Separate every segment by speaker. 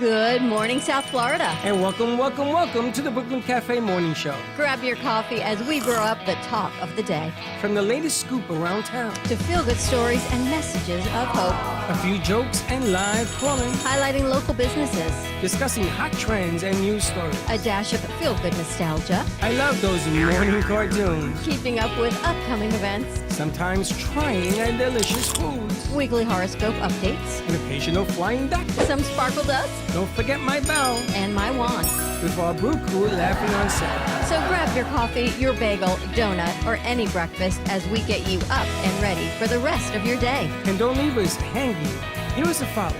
Speaker 1: Good morning, South Florida.
Speaker 2: And welcome to the Brooklyn Cafe Morning Show.
Speaker 1: Grab your coffee as we brew up the talk of the day.
Speaker 2: From the latest scoop around town
Speaker 1: to feel-good stories and messages of hope.
Speaker 2: A few jokes and live calling.
Speaker 1: Highlighting local businesses.
Speaker 2: Discussing hot trends and news stories.
Speaker 1: A dash of feel-good nostalgia.
Speaker 2: I love those morning cartoons.
Speaker 1: Keeping up with upcoming events.
Speaker 2: Sometimes trying delicious foods.
Speaker 1: Weekly horoscope updates.
Speaker 2: An occasional flying duck.
Speaker 1: Some sparkle dust.
Speaker 2: Don't forget my bell.
Speaker 1: And my wand.
Speaker 2: With our brew crew laughing on set.
Speaker 1: So grab your coffee, your bagel, donut, or any breakfast as we get you up and ready for the rest of your day.
Speaker 2: And don't leave us hanging. Give us a follow.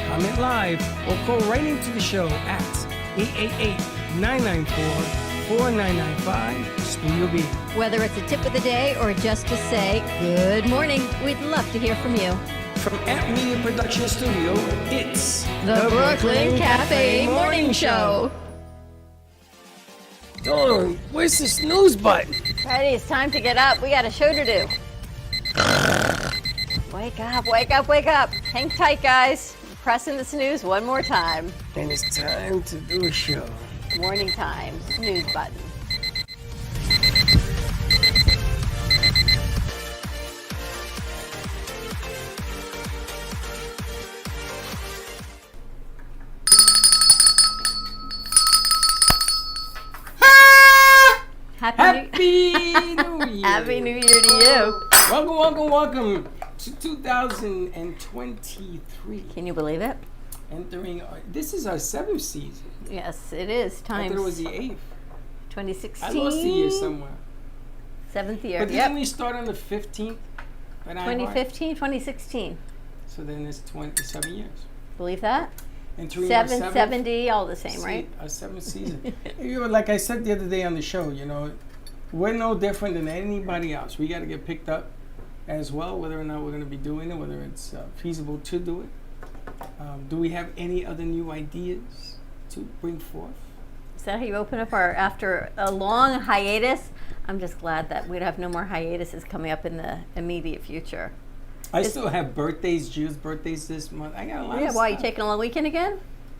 Speaker 2: Comment live or call right into the show at 888-994-4995 Studio B.
Speaker 1: Whether it's a tip of the day or just to say good morning, we'd love to hear from you.
Speaker 2: From Amp Media Production Studio, it's
Speaker 1: the Brooklyn Cafe Morning Show.
Speaker 2: Dawn, where's the snooze button?
Speaker 1: Freddie, it's time to get up. We got a show to do. Wake up, wake up, wake up. Hang tight, guys. Pressing the snooze one more time.
Speaker 2: And it's time to do a show.
Speaker 1: Morning time, snooze button.
Speaker 2: Happy New Year!
Speaker 1: Happy New Year to you.
Speaker 2: Welcome to 2023.
Speaker 1: Can you believe it?
Speaker 2: This is our 7th season.
Speaker 1: Yes, it is.
Speaker 2: I thought it was the 8th.
Speaker 1: 2016.
Speaker 2: I lost the year somewhere.
Speaker 1: 7th year.
Speaker 2: But didn't we start on the 15th?
Speaker 1: 2015, 2016.
Speaker 2: So then it's 27 years.
Speaker 1: Believe that?
Speaker 2: And
Speaker 1: 770, all the same, right?
Speaker 2: Our 7th season. Like I said the other day on the show, we're no different than anybody else. We got to get picked up as well, whether or not we're going to be doing it, whether it's feasible to do it. Do we have any other new ideas to bring forth?
Speaker 1: Is that how you open up after a long hiatus? I'm just glad that we'd have no more hiatuses coming up in the immediate future.
Speaker 2: I still have birthdays, Gio's birthdays this month. I got a lot of stuff.
Speaker 1: Why, you taking a long weekend again?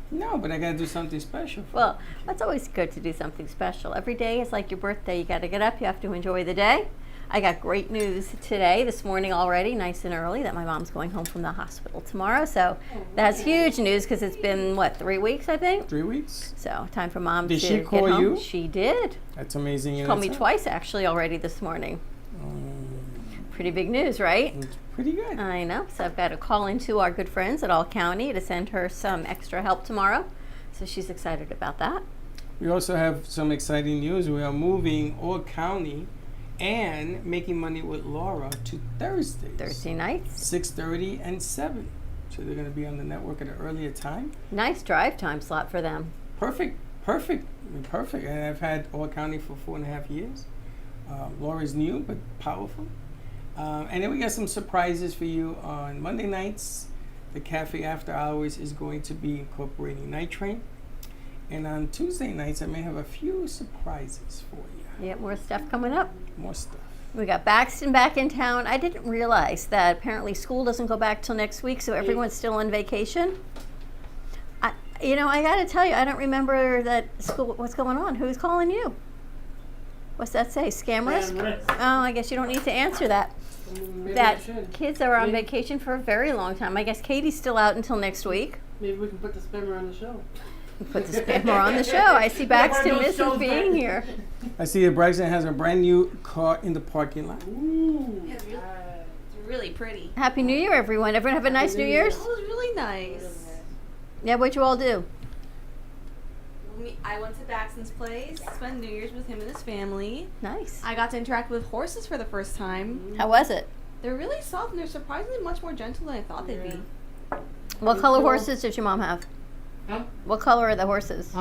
Speaker 2: No, but I got to do something special.
Speaker 1: Well, that's always good to do something special. Every day is like your birthday. You got to get up. You have to enjoy the day. I got great news today, this morning already, nice and early, that my mom's going home from the hospital tomorrow. So that's huge news because it's been, 3 weeks, I think?
Speaker 2: 3 weeks.
Speaker 1: So time for Mom
Speaker 2: to
Speaker 1: get home.
Speaker 2: Did she call you?
Speaker 1: She did.
Speaker 2: That's amazing.
Speaker 1: She called me twice, actually, already this morning. Pretty big news, right?
Speaker 2: It's pretty good.
Speaker 1: I know. So I've got to call into our good friends at All County to send her some extra help tomorrow. So she's excited about that.
Speaker 2: We also have some exciting news. We are moving All County and Making Money with Laura to Thursdays.
Speaker 1: Thursday nights.
Speaker 2: 6:30 and 7. So they're going to be on the network at an earlier time.
Speaker 1: Nice drive time slot for them.
Speaker 2: Perfect. And I've had All County for 4.5 years. Laura's new but powerful. And then we got some surprises for you on Monday nights. The Cafe After Hours is going to be incorporating Night Train. And on Tuesday nights, I may have a few surprises for you.
Speaker 1: Yeah, more stuff coming up.
Speaker 2: More stuff.
Speaker 1: We got Baxton back in town. I didn't realize that apparently school doesn't go back till next week, so everyone's still on vacation. I got to tell you, I don't remember that school. What's going on? Who's calling you? What's that say? Scam risk? Oh, I guess you don't need to answer that. Kids are on vacation for a very long time. I guess Katie's still out until next week.
Speaker 3: Maybe we can put the spammer on the show.
Speaker 1: Put the spammer on the show. I see Baxton misses being here.
Speaker 2: I see that Braxton has a brand new car in the parking lot.
Speaker 3: Ooh.
Speaker 4: Yeah, it's really pretty.
Speaker 1: Happy New Year, everyone. Everyone have a nice New Year's?
Speaker 4: It was really nice.
Speaker 1: Yeah, what'd you all do?
Speaker 4: I went to Baxton's place, spent New Year's with him and his family.
Speaker 1: Nice.
Speaker 4: I got to interact with horses for the first time.
Speaker 1: How was it?
Speaker 4: They're really soft and they're surprisingly much more gentle than I thought they'd be.
Speaker 1: What color horses did your mom have?
Speaker 3: Huh?
Speaker 1: What color are the horses?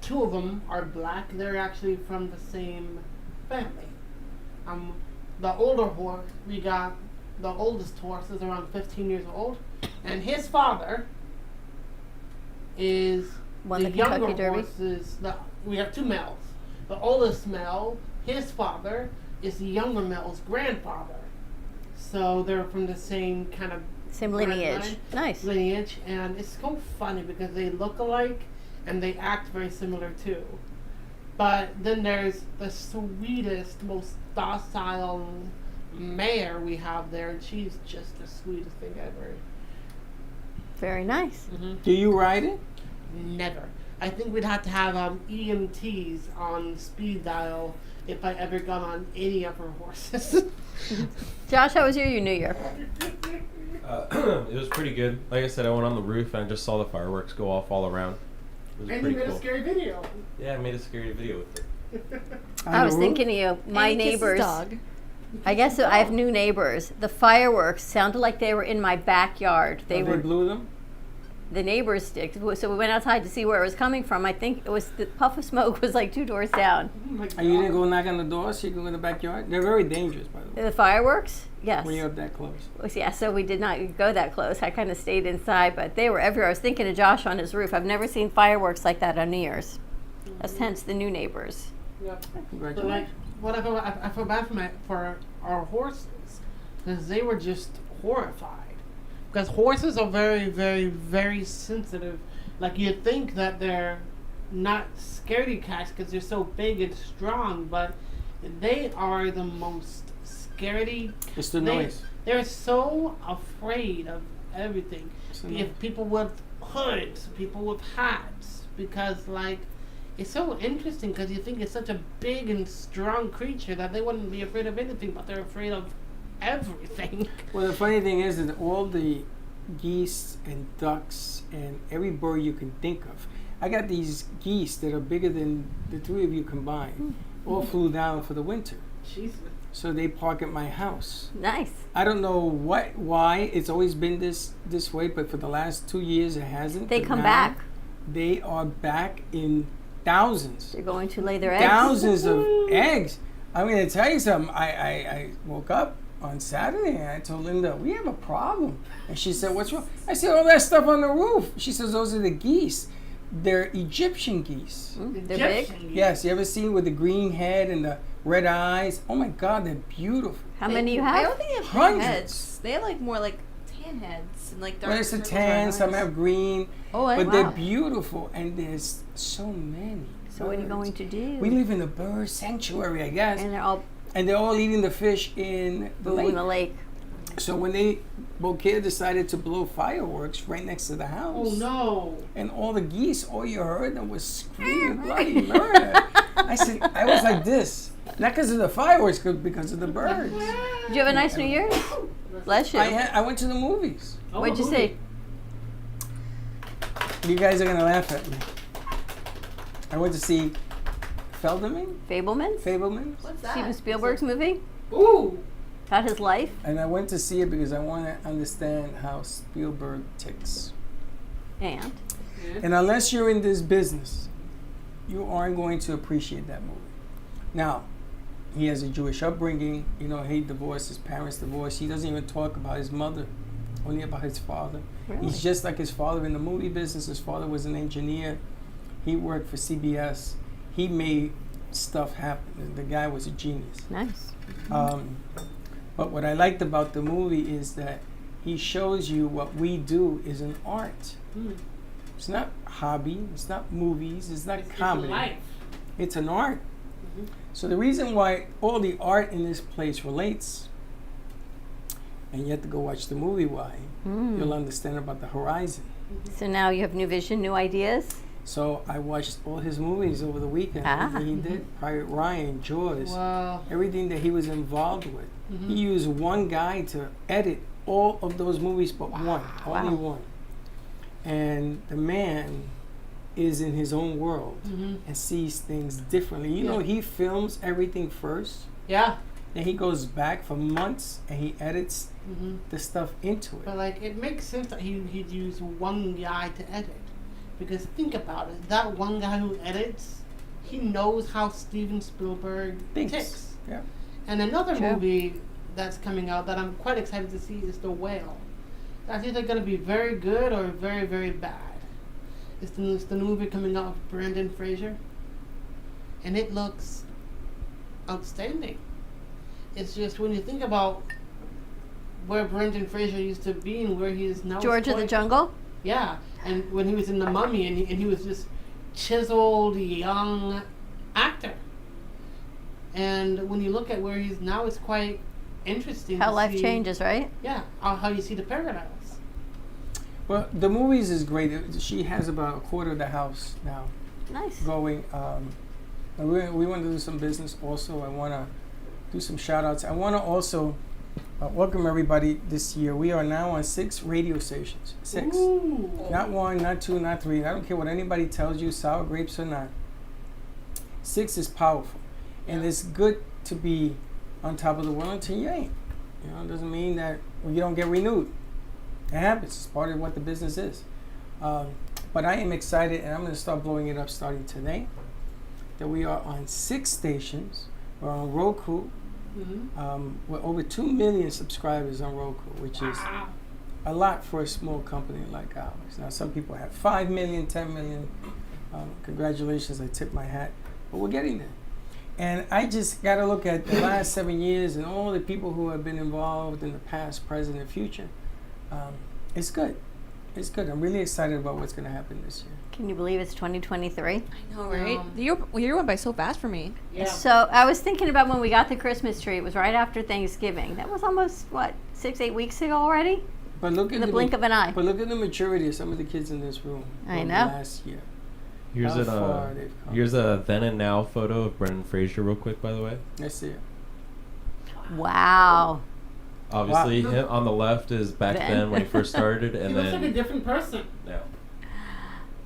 Speaker 3: Two of them are black. They're actually from the same family. The older horse, we got the oldest horse is around 15 years old, and his father is
Speaker 1: Won the
Speaker 3: younger
Speaker 1: Kentucky Derby?
Speaker 3: horses. We have two males. The oldest male, his father, is the younger male's grandfather. So they're from the same kind of
Speaker 1: Same lineage. Nice.
Speaker 3: lineage, and it's so funny because they look alike and they act very similar too. But then there's the sweetest, most docile mare we have there, and she's just the sweetest thing ever.
Speaker 1: Very nice.
Speaker 2: Do you ride it?
Speaker 3: Never. I think we'd have to have EMTs on speed dial if I ever got on any of her horses.
Speaker 1: Josh, how was your New Year?
Speaker 5: It was pretty good. Like I said, I went on the roof and I just saw the fireworks go off all around. It was
Speaker 3: And you
Speaker 5: pretty
Speaker 3: made
Speaker 5: cool.
Speaker 3: a scary video.
Speaker 5: Yeah, I made a scary video with it.
Speaker 1: I was thinking of you. My
Speaker 4: And he kissed his
Speaker 1: neighbors.
Speaker 4: dog.
Speaker 1: I guess I have new neighbors. The fireworks sounded like they were in my backyard. They
Speaker 2: They
Speaker 1: were.
Speaker 2: blew them?
Speaker 1: The neighbors did. So we went outside to see where it was coming from. I think it was the puff of smoke was like 2 doors down.
Speaker 3: Oh my
Speaker 2: And you didn't
Speaker 3: God.
Speaker 2: go knock on the door so you can go in the backyard? They're very dangerous, by the way,
Speaker 1: The fireworks? Yes.
Speaker 2: when you're up that close.
Speaker 1: Yeah, so we did not go that close. I kind of stayed inside, but they were everywhere. I was thinking of Josh on his roof. I've never seen fireworks like that on New Year's. That's hence the new neighbors.
Speaker 3: Yep. So like,
Speaker 2: Congratulations.
Speaker 3: whatever, I feel bad for our horses because they were just horrified. Because horses are very, very, very sensitive. Like you'd think that they're not scaredy cats because they're so big and strong, but they are the most scaredy.
Speaker 2: It's the
Speaker 3: They-
Speaker 2: noise.
Speaker 3: They're so afraid of everything.
Speaker 2: It's the
Speaker 3: If
Speaker 2: noise.
Speaker 3: people with hoods, people with hats, because like it's so interesting because you think it's such a big and strong creature that they wouldn't be afraid of anything, but they're afraid of everything.
Speaker 2: Well, the funny thing is that all the geese and ducks and every bird you can think of, I got these geese that are bigger than the 3 of you combined, all flew down for the winter.
Speaker 3: Jesus.
Speaker 2: So they park at my house.
Speaker 1: Nice.
Speaker 2: I don't know why it's always been this way, but for the last 2 years it hasn't.
Speaker 1: They
Speaker 2: But
Speaker 1: come
Speaker 2: now
Speaker 1: back.
Speaker 2: They are back in thousands.
Speaker 1: They're going to lay their eggs.
Speaker 2: Thousands of eggs. I'm going to tell you something. I woke up on Saturday and I told Linda, we have a problem. And she said, what's wrong? I said, all that stuff on the roof. She says, those are the geese. They're Egyptian geese.
Speaker 1: They're big.
Speaker 3: Egyptian.
Speaker 2: Yes, you ever seen with the green head and the red eyes? Oh my God, they're beautiful.
Speaker 1: How many you
Speaker 4: I
Speaker 1: have?
Speaker 4: don't think they have
Speaker 2: Hundreds.
Speaker 4: green heads. They have like more like tan heads and like dark.
Speaker 2: Well, it's a
Speaker 4: circles
Speaker 2: tan,
Speaker 4: around
Speaker 2: some
Speaker 4: eyes.
Speaker 2: have green,
Speaker 4: Oh, I
Speaker 2: but
Speaker 1: wow.
Speaker 2: they're beautiful. And there's so many.
Speaker 1: So what are you
Speaker 2: birds.
Speaker 1: going to do?
Speaker 2: We live in a bird sanctuary, I guess.
Speaker 1: And they're all
Speaker 2: And they're all eating the fish in the lake.
Speaker 1: in the lake.
Speaker 2: So when Beaucaire decided to blow fireworks right next to the house,
Speaker 3: Oh no.
Speaker 2: and all the geese, all you heard them was screaming bloody murder. I was like this, not because of the fireworks, because of the birds.
Speaker 1: Did you have a nice New Year's? Bless you.
Speaker 2: I went to the movies.
Speaker 3: Oh,
Speaker 1: What'd you
Speaker 3: who?
Speaker 1: see?
Speaker 2: You guys are gonna laugh at me. I went to see Fabelmans,
Speaker 1: Fablemans?
Speaker 4: What's that?
Speaker 1: Steven Spielberg's movie
Speaker 3: Ooh.
Speaker 1: about his life.
Speaker 2: and I went to see it because I want to understand how Spielberg ticks.
Speaker 1: And
Speaker 2: And unless you're in this business, you aren't going to appreciate that movie. Now, he has a Jewish upbringing. You know, he divorced, his parents divorced. He doesn't even talk about his mother, only about his father.
Speaker 1: Really?
Speaker 2: He's just like his father in the movie business. His father was an engineer. He worked for CBS. He made stuff happen. The guy was a genius.
Speaker 1: nice.
Speaker 2: But what I liked about the movie is that he shows you what we do is an art.
Speaker 3: Mm.
Speaker 2: It's not hobby. It's not movies. It's not
Speaker 3: It's
Speaker 2: comedy.
Speaker 3: life.
Speaker 2: It's an art.
Speaker 3: Mhm.
Speaker 2: So the reason why all the art in this place relates, and you have to go watch the movie why, you'll understand about the horizon.
Speaker 1: So now you have new vision, new ideas.
Speaker 2: So I watched all his movies over the weekend.
Speaker 1: Ah.
Speaker 2: He did Private Ryan, Jaws,
Speaker 3: Wow.
Speaker 2: everything that he was involved with.
Speaker 3: Mhm.
Speaker 2: He used one guy to edit all of those movies but one, only
Speaker 1: Wow.
Speaker 2: one. And the man is in his own world
Speaker 3: Mhm.
Speaker 2: and sees things differently. You know,
Speaker 3: Yeah.
Speaker 2: he films everything first,
Speaker 3: Yeah.
Speaker 2: then he goes back for months and he edits
Speaker 3: Mm-hmm.
Speaker 2: the stuff into it.
Speaker 3: But like, it makes sense that he'd use one guy to edit, because think about it. That one guy who edits, he knows how Steven Spielberg
Speaker 2: Thinks.
Speaker 3: ticks.
Speaker 2: Yeah.
Speaker 3: And another
Speaker 1: True.
Speaker 3: movie that's coming out that I'm quite excited to see is The Whale. That's either going to be very good or very, very bad. It's the new movie coming out with Brendan Fraser, and it looks outstanding. It's just when you think about where Brendan Fraser used to be and where he is now.
Speaker 1: George of the Jungle.
Speaker 3: Yeah, and when he was in The Mummy, and he was this chiseled young actor. And when you look at where he's now, it's quite interesting.
Speaker 1: How
Speaker 3: to
Speaker 1: life
Speaker 3: see,
Speaker 1: changes, right?
Speaker 3: Yeah, how you see the parallels.
Speaker 2: Well, the movies is great. She has about a quarter of the house now
Speaker 1: Nice.
Speaker 2: going. And we want to do some business also. I want to do some shout outs. I want to also welcome everybody this year. We are now on 6 radio stations. 6.
Speaker 3: Ooh.
Speaker 2: Not 1, not 2, not 3. I don't care what anybody tells you, sour grapes or not. 6 is powerful. And it's good to be on top of the world until you ain't. You know, it doesn't mean that you don't get renewed. It happens. It's part of what the business is. But I am excited, and I'm going to start blowing it up starting today, that we are on 6 stations. We're on Roku.
Speaker 3: Mm-hmm.
Speaker 2: We're over 2 million subscribers on Roku, which is a lot for a small company like ours. Now, some people have 5 million, 10 million. Congratulations, I tip my hat. But we're getting there. And I just got to look at the last 7 years and all the people who have been involved in the past, present, and future. It's good. It's good. I'm really excited about what's going to happen this year.
Speaker 1: Can you believe it's 2023?
Speaker 4: I know, right?
Speaker 3: Um,
Speaker 4: The year went by so fast for me.
Speaker 3: Yeah.
Speaker 1: So I was thinking about when we got the Christmas tree. It was right after Thanksgiving. That was almost, 6-8 weeks ago already?
Speaker 2: But look
Speaker 1: In
Speaker 2: at
Speaker 1: the blink of an eye.
Speaker 2: But look at the maturity of some of the kids in this room.
Speaker 1: I
Speaker 2: over the
Speaker 1: know.
Speaker 2: Last year.
Speaker 5: Here's
Speaker 2: How far
Speaker 5: a
Speaker 2: they've come.
Speaker 5: here's a then and now photo of Brendan Fraser, real quick, by the way.
Speaker 2: Let's see it.
Speaker 1: Wow.
Speaker 5: Obviously,
Speaker 3: Wow.
Speaker 5: him on the left is back
Speaker 1: Then.
Speaker 5: then when he first started,
Speaker 3: He
Speaker 5: and
Speaker 3: looks like a
Speaker 5: then
Speaker 3: different person.
Speaker 5: now.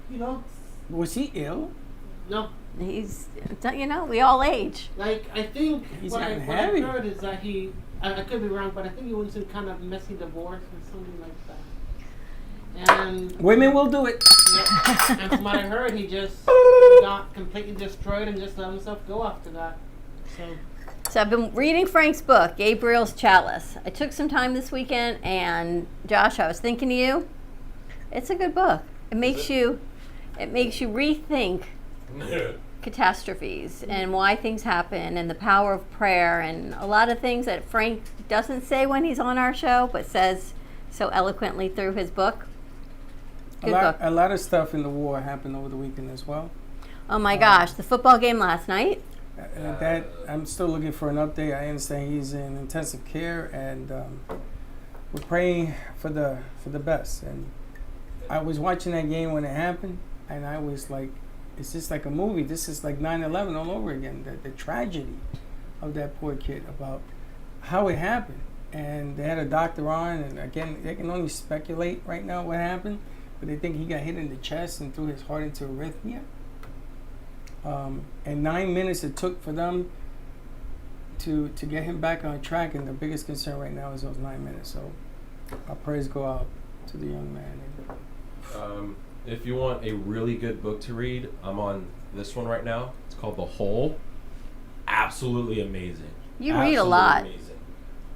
Speaker 3: You know?
Speaker 2: Was he ill?
Speaker 3: No.
Speaker 1: He's, we all age.
Speaker 3: Like, I think
Speaker 2: He's
Speaker 3: what I
Speaker 2: gotten heavy.
Speaker 3: heard is that I could be wrong, but I think he went through kind of messy divorce or something like that. And
Speaker 2: Women will do it.
Speaker 3: yeah, and from what I heard, he just got completely destroyed and just let himself go after that. So,
Speaker 1: So I've been reading Frank's book, Gabriel's Chalice. I took some time this weekend, and Josh, I was thinking of you. It's a good book. It makes you rethink catastrophes and why things happen and the power of prayer and a lot of things that Frank doesn't say when he's on our show, but says so eloquently through his book. Good book.
Speaker 2: A lot of stuff in the war happened over the weekend as well.
Speaker 1: Oh my gosh, the football game last night.
Speaker 2: That I'm still looking for an update. I understand he's in intensive care, and we're praying for the best. And I was watching that game when it happened, and I was like, it's just like a movie. This is like 9/11 all over again. The tragedy of that poor kid, about how it happened. And they had a doctor on, and again, they can only speculate right now what happened, but they think he got hit in the chest and threw his heart into arrhythmia. And 9 minutes it took for them to get him back on track, and the biggest concern right now is those 9 minutes. So our prayers go out to the young man.
Speaker 5: If you want a really good book to read, I'm on this one right now. It's called The Hole. Absolutely amazing.
Speaker 1: You read a lot.
Speaker 5: Amazing.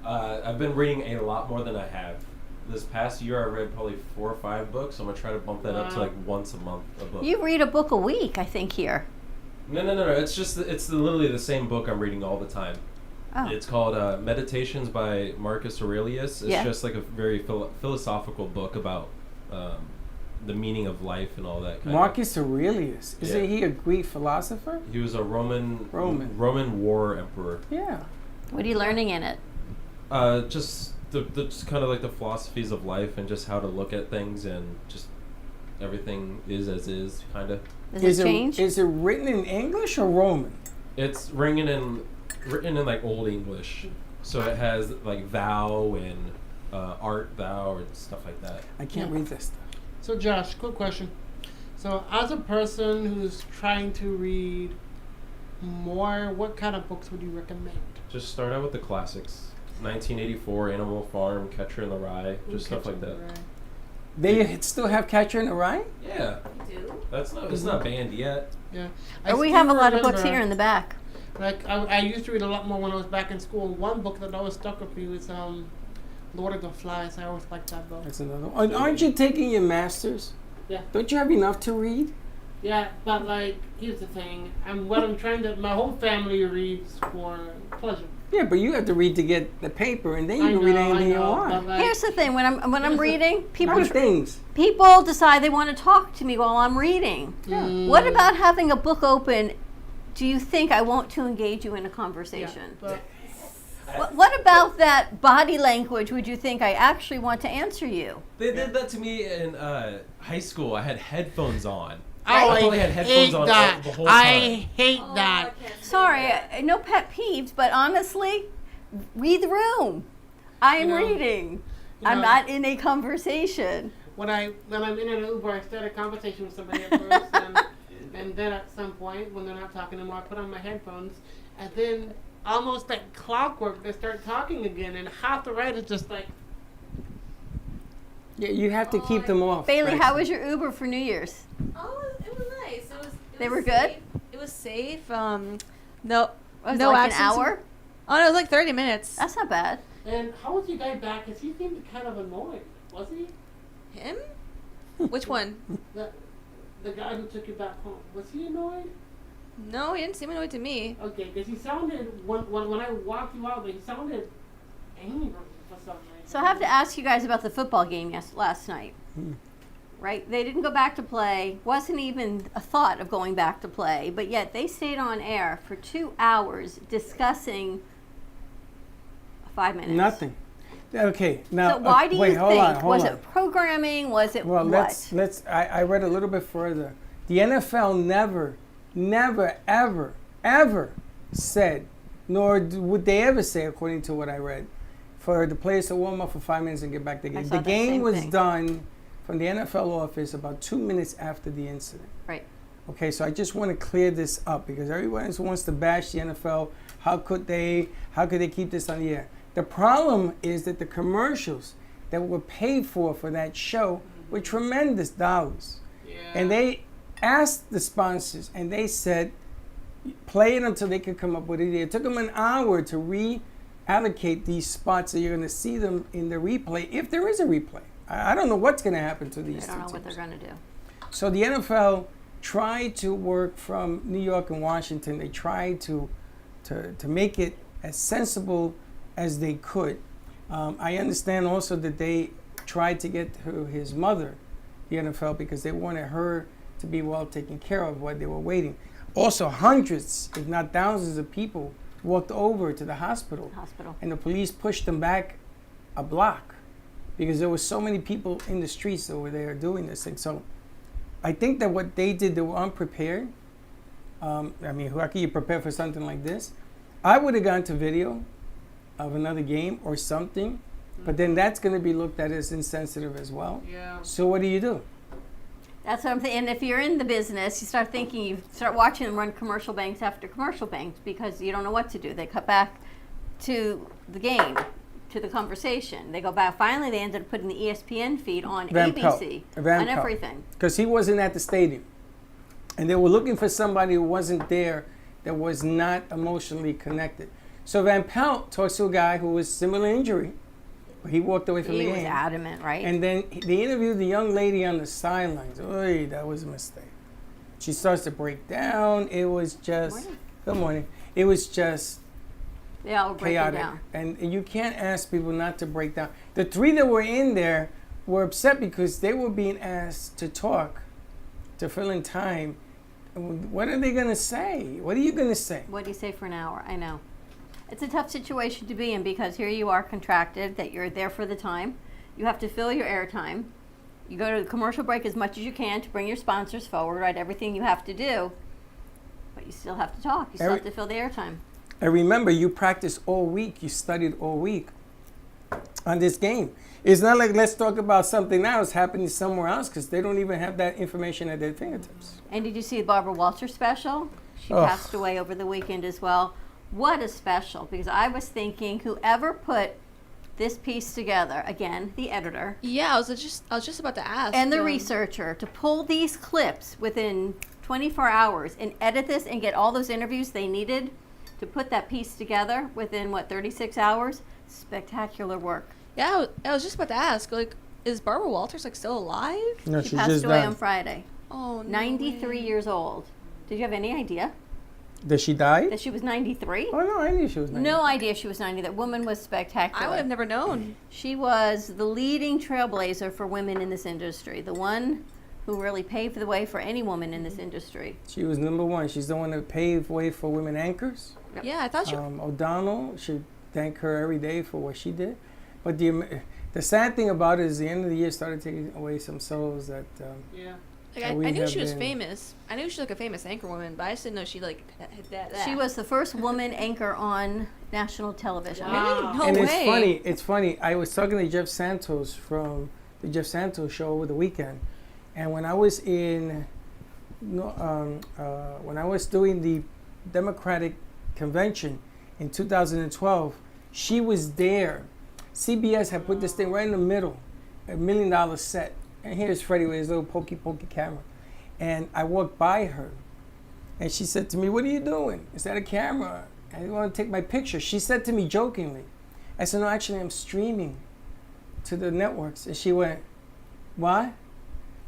Speaker 5: I've been reading a lot more than I have. This past year, I read probably 4 or 5 books. I'm gonna try to bump that up to like once a month a book.
Speaker 1: You read a book a week, I think, here.
Speaker 5: No. It's literally the same book I'm reading all the time.
Speaker 1: Oh.
Speaker 5: It's called Meditations by Marcus Aurelius. It's
Speaker 1: Yeah.
Speaker 5: just like a very philosophical book about the meaning of life and all that kind
Speaker 2: Marcus Aurelius, isn't
Speaker 5: Yeah.
Speaker 2: he a Greek philosopher?
Speaker 5: He was a Roman war emperor.
Speaker 2: Yeah.
Speaker 1: What are you learning in it?
Speaker 5: Just just kind of like the philosophies of life and just how to look at things, and just everything is as is, kind of.
Speaker 1: Does it change?
Speaker 2: Is it written in English or Roman?
Speaker 5: It's written in like Old English, so it has like thou and art thou and stuff like that.
Speaker 2: I can't read this stuff.
Speaker 3: So Josh, quick question. So as a person who's trying to read more, what kind of books would you recommend?
Speaker 5: Just start out with the classics. 1984, Animal Farm, Catcher in the Rye, just stuff like that.
Speaker 2: They still have Catcher in the Rye?
Speaker 5: Yeah,
Speaker 4: You do?
Speaker 5: it's not banned yet.
Speaker 3: Yeah.
Speaker 1: We have a lot of books here in the back.
Speaker 3: Like I used to read a lot more when I was back in school. One book that always stuck with me was Lord of the Flies. I always liked that book.
Speaker 2: That's another one. Aren't you taking your masters?
Speaker 3: Yeah.
Speaker 2: Don't you have enough to read?
Speaker 3: Yeah, but like, here's the thing. My whole family reads for pleasure.
Speaker 2: Yeah, but you have to read to get the paper, and then
Speaker 3: I
Speaker 2: you can read
Speaker 3: know,
Speaker 2: anything you
Speaker 3: but
Speaker 2: want.
Speaker 3: like,
Speaker 1: Here's the thing: when I'm reading,
Speaker 2: Other things.
Speaker 1: people decide they want to talk to me while I'm reading. What about having a book open? Do you think I want to engage you in a
Speaker 3: yeah,
Speaker 1: conversation?
Speaker 3: but
Speaker 1: What about that body language? Would you think I actually want to answer you?
Speaker 5: They did that to me in high school. I had headphones on.
Speaker 3: oh,
Speaker 5: I probably had headphones
Speaker 3: hate
Speaker 5: on
Speaker 3: that.
Speaker 5: the whole
Speaker 3: I
Speaker 5: time.
Speaker 3: hate
Speaker 4: Oh,
Speaker 3: that.
Speaker 4: I can't stand
Speaker 1: Sorry,
Speaker 4: that.
Speaker 1: no pet peeves, but honestly, read the room. I am
Speaker 3: You know,
Speaker 1: reading.
Speaker 3: you
Speaker 1: I'm
Speaker 3: know-
Speaker 1: not in a conversation.
Speaker 3: When I'm in an Uber, I start a conversation with somebody at first, and then at some point, when they're not talking anymore, I put on my headphones, and then almost like clockwork, they start talking again, and half the ride is just like,
Speaker 2: Yeah, you have to keep them off.
Speaker 1: Bailey,
Speaker 2: Right.
Speaker 1: how was your Uber for New Year's?
Speaker 4: Oh, it was nice.
Speaker 1: They
Speaker 4: was
Speaker 1: were good?
Speaker 4: safe. It was safe.
Speaker 1: Was
Speaker 4: No,
Speaker 1: it
Speaker 4: no
Speaker 1: like an
Speaker 4: accidents.
Speaker 1: hour?
Speaker 4: Oh no, it was like 30 minutes.
Speaker 1: That's not bad.
Speaker 3: and how was your guy back? Because he seemed kind of annoyed, was he?
Speaker 4: Him? Which one?
Speaker 3: The guy who took you back home, was he annoyed?
Speaker 4: No, he didn't seem annoyed to me.
Speaker 3: Okay, because he sounded, when I walked you out, he sounded angry for some reason.
Speaker 1: So I have to ask you guys about the football game last night. Right? They didn't go back to play. Wasn't even a thought of going back to play, but yet they stayed on air for 2 hours discussing 5 minutes.
Speaker 2: Nothing. Okay, now
Speaker 1: So why do you
Speaker 2: wait,
Speaker 1: think?
Speaker 2: hold
Speaker 1: Was
Speaker 2: on.
Speaker 1: it programming? Was it
Speaker 2: Well,
Speaker 1: what?
Speaker 2: let's. I read a little bit further. The NFL never, ever said, nor would they ever say, according to what I read, for the players to warm up for 5 minutes and get back to the
Speaker 1: I
Speaker 2: game.
Speaker 1: saw
Speaker 2: The
Speaker 1: that
Speaker 2: game
Speaker 1: same
Speaker 2: was
Speaker 1: thing.
Speaker 2: done from the NFL office about 2 minutes after the incident.
Speaker 1: Right.
Speaker 2: Okay, so I just want to clear this up because everyone else wants to bash the NFL. How could they keep this on the air? The problem is that the commercials that were paid for that show were tremendous dollars.
Speaker 3: Yeah.
Speaker 2: And they asked the sponsors and they said, play it until they could come up with it. It took them an hour to reallocate these spots so you're going to see them in the replay, if there is a replay. I don't know what's going to happen to
Speaker 1: I
Speaker 2: these
Speaker 1: don't know
Speaker 2: two
Speaker 1: what they're
Speaker 2: teams.
Speaker 1: going to do.
Speaker 2: So the NFL tried to work from New York and Washington. They tried to make it as sensible as they could. I understand also that they tried to get his mother, the NFL, because they wanted her to be well taken care of while they were waiting. Also, hundreds, if not thousands of people walked over to the hospital, and the police pushed them back a block because there were so many people in the streets over there doing this thing. So I think that what they did, they were unprepared. I mean, how can you prepare for something like this? I would have gone to video of another game or something, but then that's going to be looked at as insensitive as well.
Speaker 3: Yeah.
Speaker 2: So what do?
Speaker 1: That's what I'm thinking. And if you're in the business, you start thinking, you start watching them run commercial banks after commercial banks because you don't know what to do. They cut back to the game, to the conversation. They go back. Finally, they ended up putting the ESPN feed on
Speaker 2: Van Pelt.
Speaker 1: ABC,
Speaker 2: Van
Speaker 1: on
Speaker 2: Pelt.
Speaker 1: everything.
Speaker 2: Because he wasn't at the stadium. And they were looking for somebody who wasn't there, that was not emotionally connected. So Van Pelt talks to a guy who was similar injury. He walked away from
Speaker 1: He
Speaker 2: the
Speaker 1: was
Speaker 2: game.
Speaker 1: adamant, right?
Speaker 2: And then they interviewed the young lady on the sidelines. Oy, that was a mistake. She starts to break down. It was just,
Speaker 1: Morning.
Speaker 2: good morning. It was just
Speaker 1: They all were breaking
Speaker 2: chaotic.
Speaker 1: down.
Speaker 2: And you can't ask people not to break down. The three that were in there were upset because they were being asked to talk, to fill in time. What are they going to say? What are you going to say?
Speaker 1: What do you say for an hour? I know. It's a tough situation to be in because here you are contracted that you're there for the time. You have to fill your airtime. You go to the commercial break as much as you can to bring your sponsors forward, right? Everything you have to do. But you still have to talk. You still have to fill the airtime.
Speaker 2: And remember, you practiced all week. You studied all week on this game. It's not like let's talk about something else happening somewhere else because they don't even have that information at their fingertips.
Speaker 1: And did you see the Barbara Walters special? She
Speaker 2: Ugh.
Speaker 1: passed away over the weekend as well. What a special, because I was thinking whoever put this piece together, again, the editor,
Speaker 4: Yeah, I was just about to ask.
Speaker 1: and the researcher, to pull these clips within 24 hours and edit this and get all those interviews they needed to put that piece together within, 36 hours? Spectacular work.
Speaker 4: Yeah, I was just about to ask. Like, is Barbara Walters still alive?
Speaker 2: No,
Speaker 1: She
Speaker 2: she's
Speaker 1: passed
Speaker 2: just
Speaker 1: away
Speaker 2: done.
Speaker 1: on Friday.
Speaker 4: Oh, no
Speaker 1: 93
Speaker 4: way.
Speaker 1: years old. Did you have any idea
Speaker 2: Did she die?
Speaker 1: that she was 93?
Speaker 2: Oh no, I knew she was 90.
Speaker 1: No idea she was 90. That woman was spectacular.
Speaker 4: I would have never known.
Speaker 1: She was the leading trailblazer for women in this industry, the one who really paved the way for any woman in this industry.
Speaker 2: She was number one. She's the one that paved way for women anchors.
Speaker 1: Yep.
Speaker 4: Yeah, I thought she.
Speaker 2: O'Donnell should thank her every day for what she did. But the sad thing about it is the end of the year started taking away some souls that
Speaker 3: Yeah.
Speaker 4: Like,
Speaker 2: Yeah,
Speaker 4: I
Speaker 2: we
Speaker 4: knew
Speaker 2: have
Speaker 4: she was
Speaker 2: been-
Speaker 4: famous. I knew she was like a famous anchor woman, but I just didn't know she like hit that.
Speaker 1: She was the first woman anchor on national television.
Speaker 3: Wow.
Speaker 4: No
Speaker 2: and
Speaker 4: way.
Speaker 2: it's funny. I was talking to Jeff Santos from the Jeff Santos show over the weekend, and when I was when I was doing the Democratic convention in 2012, she was there. CBS had put this thing right in the middle, $1 million set, and here's Freddie with his little pokey camera, and I walked by her, and she said to me, "What are you doing? Is that a camera? I want to take my picture." She said to me jokingly. I said, "No, actually, I'm streaming to the networks." And she went, "What?"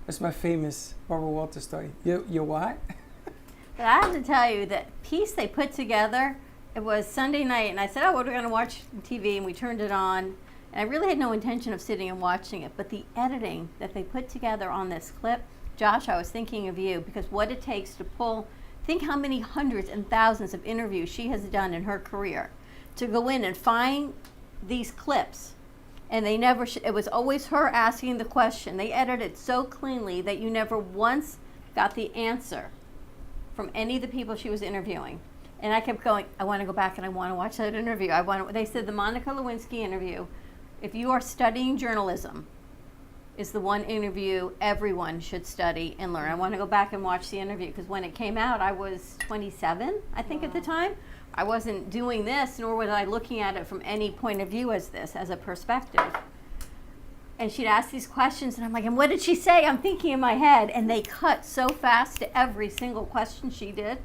Speaker 2: That's my famous Barbara Walters story. You what?
Speaker 1: But I have to tell you that piece they put together, it was Sunday night, and I said, "Oh, we're going to watch TV," and we turned it on. And I really had no intention of sitting and watching it, but the editing that they put together on this clip, Josh, I was thinking of you, because what it takes to pull, think how many hundreds and thousands of interviews she has done in her career, to go in and find these clips. And they never, it was always her asking the question. They edited it so cleanly that you never once got the answer from any of the people she was interviewing. And I kept going, I want to go back and I want to watch that interview. They said the Monica Lewinsky interview, if you are studying journalism, is the one interview everyone should study and learn. I want to go back and watch the interview because when it came out, I was 27, I think, at the time. I wasn't doing this, nor was I looking at it from any point of view as this, as a perspective. And she'd ask these questions, and I'm like, and what did she say? I'm thinking in my head. And they cut so fast to every single question she did,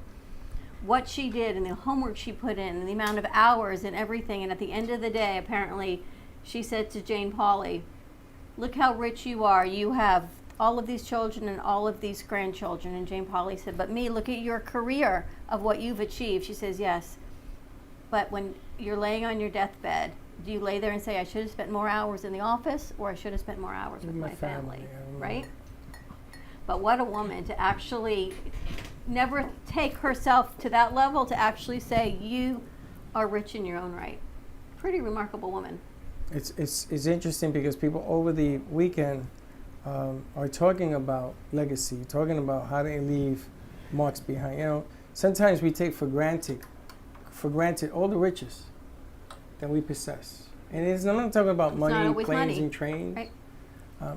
Speaker 1: what she did, and the homework she put in, and the amount of hours and everything. And at the end of the day, apparently, she said to Jane Pauley, "Look how rich you are. You have all of these children and all of these grandchildren." And Jane Pauley said, "But me, look at your career of what you've achieved." She says, "Yes, but when you're laying on your deathbed, do you lay there and say, I should have spent more hours in the office, or I should have spent more hours with my family?"
Speaker 2: I remember.
Speaker 1: Right? But what a woman to actually never take herself to that level, to actually say, you are rich in your own right. Pretty remarkable woman.
Speaker 2: It's interesting because people over the weekend are talking about legacy, talking about how they leave marks behind. You know, sometimes we take for granted all the riches that we possess. And I'm not talking about
Speaker 1: It's not
Speaker 2: money,
Speaker 1: always
Speaker 2: planes,
Speaker 1: money.
Speaker 2: and trains.
Speaker 1: Right.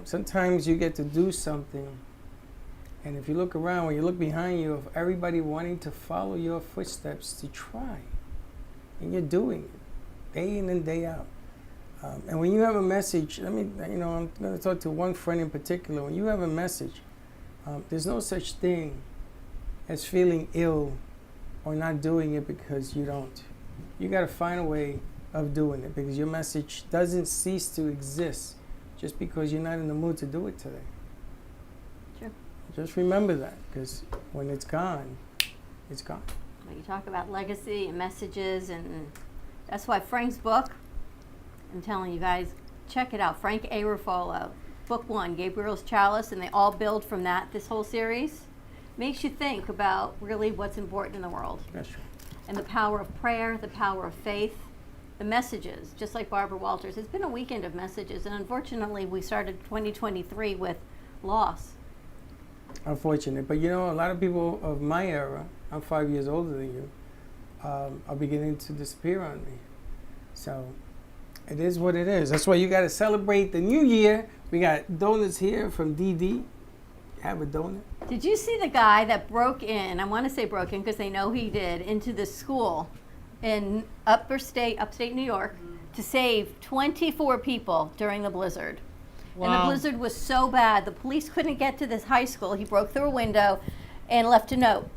Speaker 2: Sometimes you get to do something, and if you look around, when you look behind you, of everybody wanting to follow your footsteps to try, and you're doing it day in and day out. And when you have a message, I'm going to talk to one friend in particular. When you have a message, there's no such thing as feeling ill or not doing it because you don't. You got to find a way of doing it because your message doesn't cease to exist just because you're not in the mood to do it today.
Speaker 1: Sure.
Speaker 2: Just remember that, because when it's gone, it's gone.
Speaker 1: When you talk about legacy and messages, and that's why Frank's book, I'm telling you guys, check it out. Frank A. Ruffalo, book 1, Gabriel's Chalice, and they all build from that. This whole series makes you think about really what's important in the world,
Speaker 2: That's true.
Speaker 1: and the power of prayer, the power of faith, the messages, just like Barbara Walters. It's been a weekend of messages, and unfortunately we started 2023 with loss.
Speaker 2: Unfortunate. But you know, a lot of people of my era, I'm 5 years older than you, are beginning to disappear on me. So it is what it is. That's why you got to celebrate the new year. We got donuts here from DD. Have a donut.
Speaker 1: Did you see the guy that broke in, I want to say broke in because they know he did, into the school in upstate New York to save 24 people during the blizzard? And the
Speaker 3: Wow.
Speaker 1: blizzard was so bad, the police couldn't get to this high school. He broke through a window and left a note.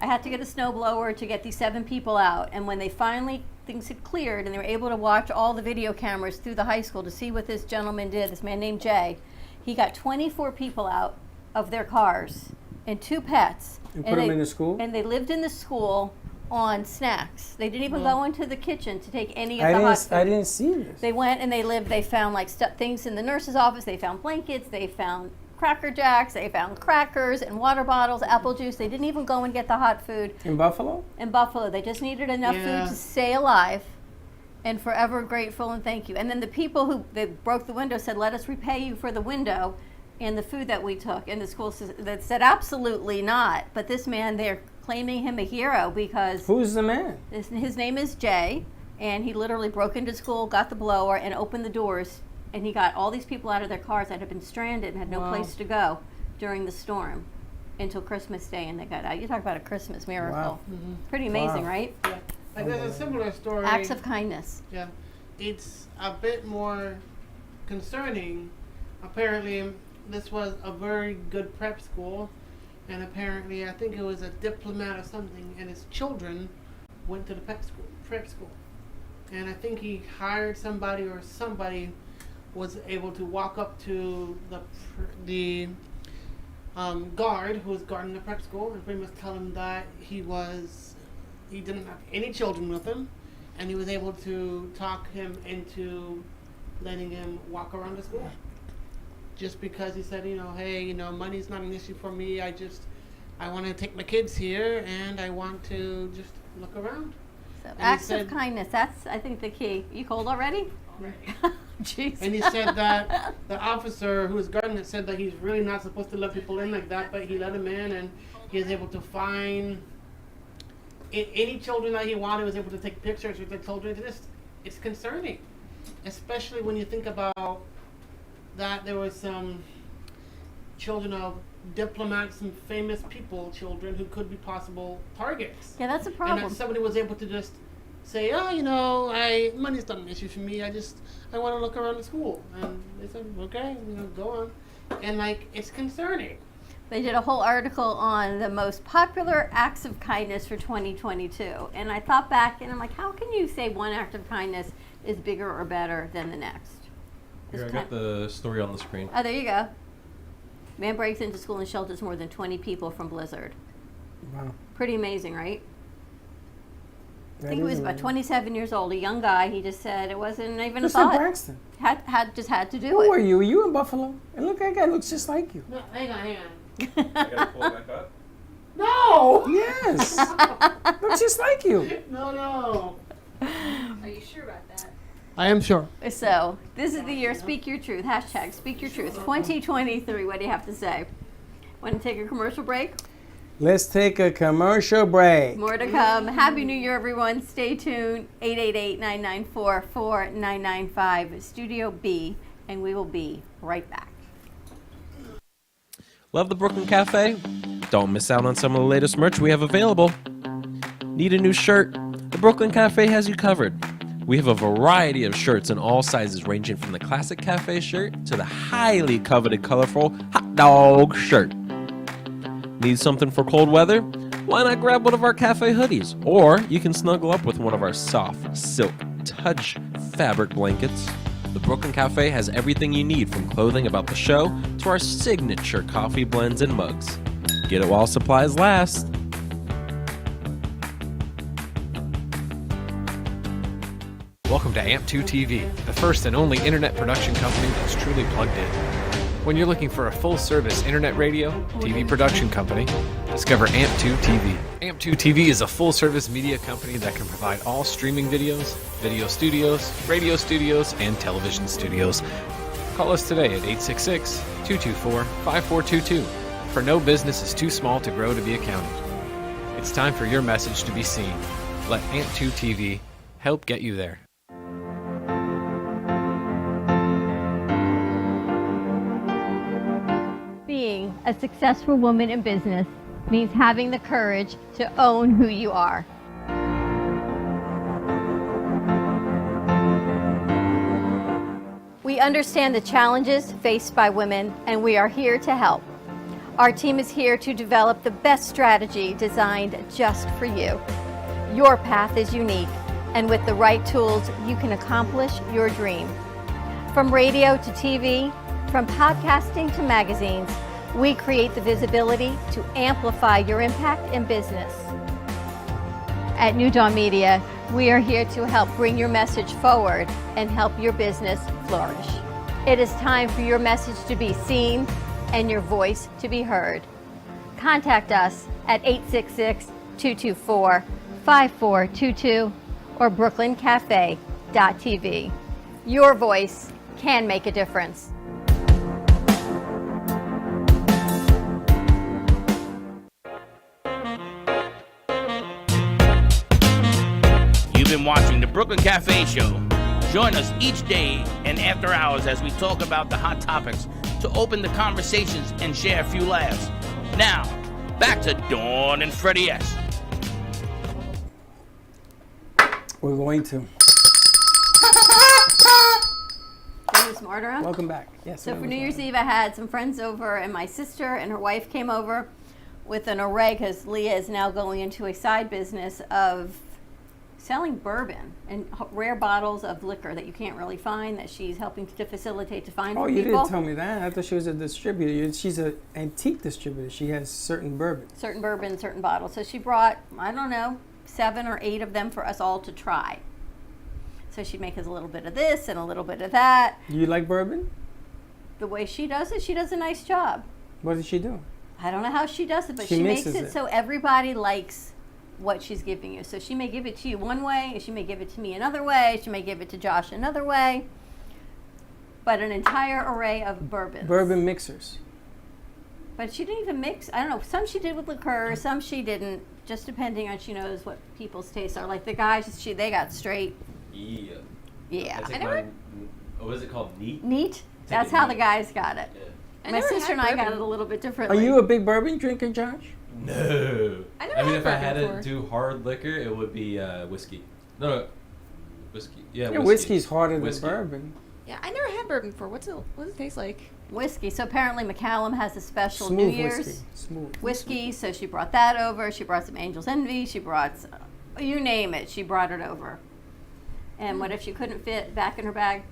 Speaker 1: I had to get a snowblower to get these 7 people out. And when they finally, things had cleared and they were able to watch all the video cameras through the high school to see what this gentleman did, this man named Jay, he got 24 people out of their cars and 2 pets.
Speaker 2: And put 'em
Speaker 1: they-
Speaker 2: in the school?
Speaker 1: And they lived in the school on snacks. They didn't even go into the kitchen to take any of
Speaker 2: I
Speaker 1: the hot food.
Speaker 2: didn't see this.
Speaker 1: They went and they found like things in the nurse's office. They found blankets. They found Cracker Jacks. They found crackers and water bottles, apple juice. They didn't even go and get the hot food
Speaker 2: In Buffalo?
Speaker 1: in Buffalo. They just needed enough
Speaker 3: Yeah.
Speaker 1: food to stay alive and forever grateful and thank you. And then the people who they broke the window said, let us repay you for the window and the food that we took. And the school that said, absolutely not. But this man, they're claiming him a hero because
Speaker 2: Who's the man?
Speaker 1: his name is Jay, and he literally broke into school, got the blower, and opened the doors, and he got all these people out of their cars that had been stranded and had no
Speaker 3: Wow.
Speaker 1: place to go during the storm until Christmas Day, and they got out. You talk about a Christmas miracle.
Speaker 2: Wow.
Speaker 1: Pretty amazing,
Speaker 2: Wow.
Speaker 1: right?
Speaker 3: Yeah. Like there's a similar story.
Speaker 1: Acts of kindness.
Speaker 3: Yeah, it's a bit more concerning. Apparently, this was a very good prep school, and apparently, I think it was a diplomat or something, and his children went to the prep school, and I think he hired somebody or somebody was able to walk up to the guard who was guarding the prep school and pretty much tell him that he didn't have any children with him, and he was able to talk him into letting him walk around the school. Just because he said, hey, money's not an issue for me. I want to take my kids here, and I want to just look around.
Speaker 1: So
Speaker 3: he
Speaker 1: acts
Speaker 3: said-
Speaker 1: of kindness. That's, I think, the key. You cold already? Jeez.
Speaker 3: And he said that the officer who was guarding it said that he's really not supposed to let people in like that, but he let him in, and he was able to find any children that he wanted. Was able to take pictures with the children. It's concerning, especially when you think about that there was some children of diplomats and famous people, children who could be possible targets.
Speaker 1: Yeah, that's a
Speaker 3: And
Speaker 1: problem.
Speaker 3: that somebody was able to just say, money's not an issue for me. I want to look around the school. And they said, okay, go on. And it's concerning.
Speaker 1: They did a whole article on the most popular acts of kindness for 2022. And I thought back and I'm like, how can you say one act of kindness is bigger or better than the next?
Speaker 5: Here, I
Speaker 1: It's
Speaker 5: got
Speaker 1: kind-
Speaker 5: the story on the screen.
Speaker 1: Oh, there you go. Man breaks into school and shelters more than 20 people from blizzard.
Speaker 2: Wow.
Speaker 1: Pretty amazing, right? I
Speaker 2: That
Speaker 1: think he was
Speaker 2: is
Speaker 1: about
Speaker 2: amazing.
Speaker 1: 27 years old, a young guy. He just said it wasn't even a
Speaker 2: Just like
Speaker 1: thought.
Speaker 2: Braxton.
Speaker 1: Had to do
Speaker 2: Who are
Speaker 1: it.
Speaker 2: you? Are you in Buffalo? And look, that guy looks just like you.
Speaker 3: No, hang on.
Speaker 5: I gotta pull it back up.
Speaker 3: No!
Speaker 2: Yes. Looks just like you.
Speaker 3: No.
Speaker 4: Are you sure about that?
Speaker 3: I am sure.
Speaker 1: So, this is the year, speak your truth. Hashtag speak your truth. 2023, what do you have to say? Want to take a commercial break?
Speaker 2: Let's take a commercial break.
Speaker 1: More to come. Happy New Year, everyone. Stay tuned. 888-994-4995, Studio B, and we will be right back.
Speaker 6: Love the Brooklyn Cafe? Don't miss out on some of the latest merch we have available. Need a new shirt? The Brooklyn Cafe has you covered. We have a variety of shirts in all sizes, ranging from the classic cafe shirt to the highly coveted colorful hot dog shirt. Need something for cold weather? Why not grab one of our cafe hoodies? Or you can snuggle up with one of our soft silk touch fabric blankets. The Brooklyn Cafe has everything you need, from clothing about the show to our signature coffee blends and mugs. Get it while supplies last.
Speaker 7: Welcome to AMP2 TV, the first and only internet production company that's truly plugged in. When you're looking for a full-service internet radio, TV production company, discover AMP2 TV. AMP2 TV is a full-service media company that can provide all streaming videos, video studios, radio studios, and television studios. Call us today at 866-224-5422, for no business is too small to grow to be accounted. It's time for your message to be seen. Let AMP2 TV help get you there.
Speaker 1: Being a successful woman in business means having the courage to own who you are. We understand the challenges faced by women, and we are here to help. Our team is here to develop the best strategy designed just for you. Your path is unique, and with the right tools, you can accomplish your dream. From radio to TV, from podcasting to magazines, We create the visibility to amplify your impact in business. At New Dawn Media, we are here to help bring your message forward and help your business flourish. It is time for your message to be seen and your voice to be heard. Contact us at 866-224-5422 or brooklyncafe.tv. Your voice can make a difference.
Speaker 8: You've been watching the Brooklyn Cafe Show. Join us each day and after hours as we talk about the hot topics to open the conversations and share a few laughs. Now, back to Dawn and Freddie S.
Speaker 2: We're going to.
Speaker 1: Are you smarter, huh?
Speaker 2: Welcome back. Yes.
Speaker 1: So for New Year's Eve, I had some friends over, and my sister and her wife came over with an array, because Leah is now going into a side business of selling bourbon and rare bottles of liquor that you can't really find, that she's helping to facilitate to find
Speaker 2: Oh,
Speaker 1: for
Speaker 2: you
Speaker 1: people.
Speaker 2: didn't tell me that. I thought she was a distributor. She's an antique distributor. She has certain bourbon.
Speaker 1: Certain bourbon, certain bottles. So she brought, I don't know, 7 or 8 of them for us all to try. So she'd make us a little bit of this and a little bit of that.
Speaker 2: Do you like bourbon?
Speaker 1: The way she does it, she does a nice job.
Speaker 2: What does she do?
Speaker 1: I don't know how she does it, but
Speaker 2: She
Speaker 1: she makes
Speaker 2: mixes
Speaker 1: it
Speaker 2: it.
Speaker 1: so everybody likes what she's giving you. So she may give it to you one way, and she may give it to me another way, she may give it to Josh another way, but an entire array of bourbons.
Speaker 2: Bourbon mixers.
Speaker 1: But she didn't even mix, I don't know, some she did with liqueur, some she didn't, just depending on she knows what people's tastes are. Like the guys, they got straight,
Speaker 5: Yeah.
Speaker 1: yeah.
Speaker 5: I take mine, what is it called? Neat?
Speaker 1: Neat? That's how the
Speaker 5: neat.
Speaker 1: guys got it.
Speaker 5: Yeah.
Speaker 4: I
Speaker 1: My
Speaker 4: never
Speaker 1: sister
Speaker 4: had
Speaker 1: and I got
Speaker 4: bourbon.
Speaker 1: it a little bit
Speaker 2: Are
Speaker 1: differently.
Speaker 2: you a big bourbon drinker, Josh?
Speaker 5: No.
Speaker 4: I never
Speaker 5: mean,
Speaker 4: had
Speaker 5: if I
Speaker 4: bourbon
Speaker 5: had
Speaker 4: before.
Speaker 5: to do hard liquor, it would be whiskey. No, whiskey. Yeah,
Speaker 2: Yeah,
Speaker 5: whiskey.
Speaker 2: whiskey's harder
Speaker 5: Whiskey.
Speaker 2: than bourbon.
Speaker 4: Yeah, I never had bourbon before. What does it taste like?
Speaker 1: Whiskey. So apparently McCallum has a special
Speaker 2: Smooth
Speaker 1: New Year's
Speaker 2: whiskey. Smooth.
Speaker 1: whiskey, so she brought that over. She brought some Angel's Envy. She brought, you name it, she brought it over. And what if she couldn't fit back in her bag?